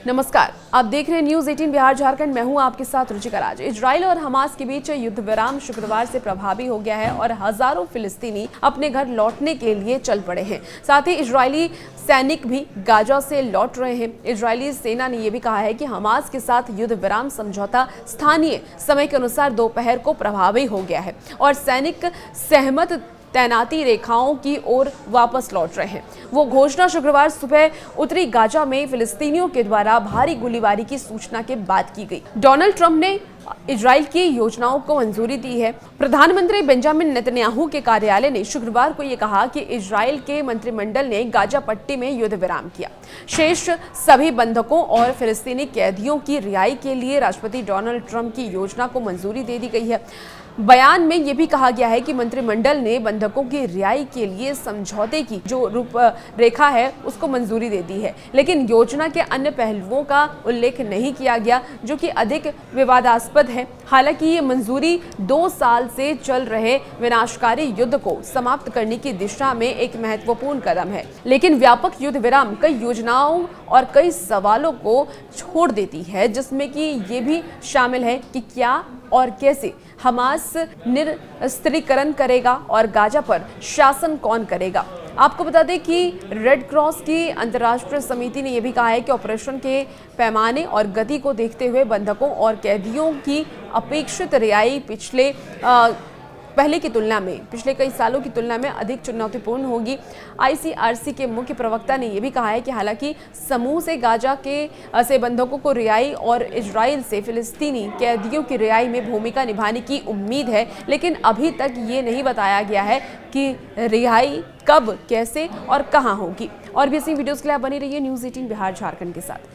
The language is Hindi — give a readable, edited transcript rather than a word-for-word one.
नमस्कार, आप देख रहे हैं न्यूज 18 बिहार झारखंड। मैं हूं आपके साथ रुचिका राज। इजराइल और हमास के बीच युद्ध विराम शुक्रवार से प्रभावी हो गया है और हजारों फिलिस्तीनी अपने घर लौटने के लिए चल पड़े हैं। साथ ही इजरायली सैनिक भी गाजा से लौट रहे हैं। इजरायली सेना ने यह भी कहा है कि हमास के साथ युद्ध विराम समझौता स्थानीय समय के अनुसार दोपहर को प्रभावी हो गया है और सैनिक सहमत तैनाती रेखाओं की ओर वापस लौट रहे हैं। वो घोषणा शुक्रवार सुबह उत्तरी गाजा में फिलिस्तीनियों के द्वारा भारी गोलीबारी की सूचना के बाद की गई। डोनाल्ड ट्रंप ने इजराइल की योजनाओं को मंजूरी दी है। प्रधानमंत्री बेंजामिन नेतन्याहू के कार्यालय ने शुक्रवार को यह कहा कि इजराइल के मंत्रिमंडल ने गाजा पट्टी में युद्ध विराम किया। शेष सभी बंधकों और फिलिस्तीनी कैदियों की रिहाई के लिए राष्ट्रपति डोनाल्ड ट्रंप की योजना को मंजूरी दे दी गई है। बयान में यह भी कहा गया है कि मंत्रिमंडल ने बंधकों की रिहाई के लिए समझौते की जो रूपरेखा है उसको मंजूरी दे दी है, लेकिन योजना के अन्य पहलुओं का उल्लेख नहीं किया गया जो कि अधिक विवादास्पद है। हालांकि ये मंजूरी 2 साल से चल रहे विनाशकारी युद्ध को समाप्त करने की दिशा में एक महत्वपूर्ण कदम है, लेकिन व्यापक युद्ध विराम कई योजनाओं और कई सवालों को छोड़ देती है, जिसमें कि ये भी शामिल है कि क्या और कैसे हमास निरस्त्रीकरण करेगा और गाजा पर शासन कौन करेगा। आपको बता दें कि रेड क्रॉस की अंतर्राष्ट्रीय समिति ने यह भी कहा है कि ऑपरेशन के पैमाने और गति को देखते हुए बंधकों और कैदियों की अपेक्षित रिहाई पिछले कई सालों की तुलना में अधिक चुनौतीपूर्ण होगी। आईसीआरसी के मुख्य प्रवक्ता ने यह भी कहा है कि हालांकि समूह से गाजा से बंधकों को रिहाई और इजराइल से फिलिस्तीनी कैदियों की रिहाई में भूमिका निभाने की उम्मीद है, लेकिन अभी तक ये नहीं बताया गया है कि रिहाई कब, कैसे और कहां होगी। और भी ऐसी वीडियोस के लिए आप बनी रहिए न्यूज 18 बिहार झारखंड के साथ।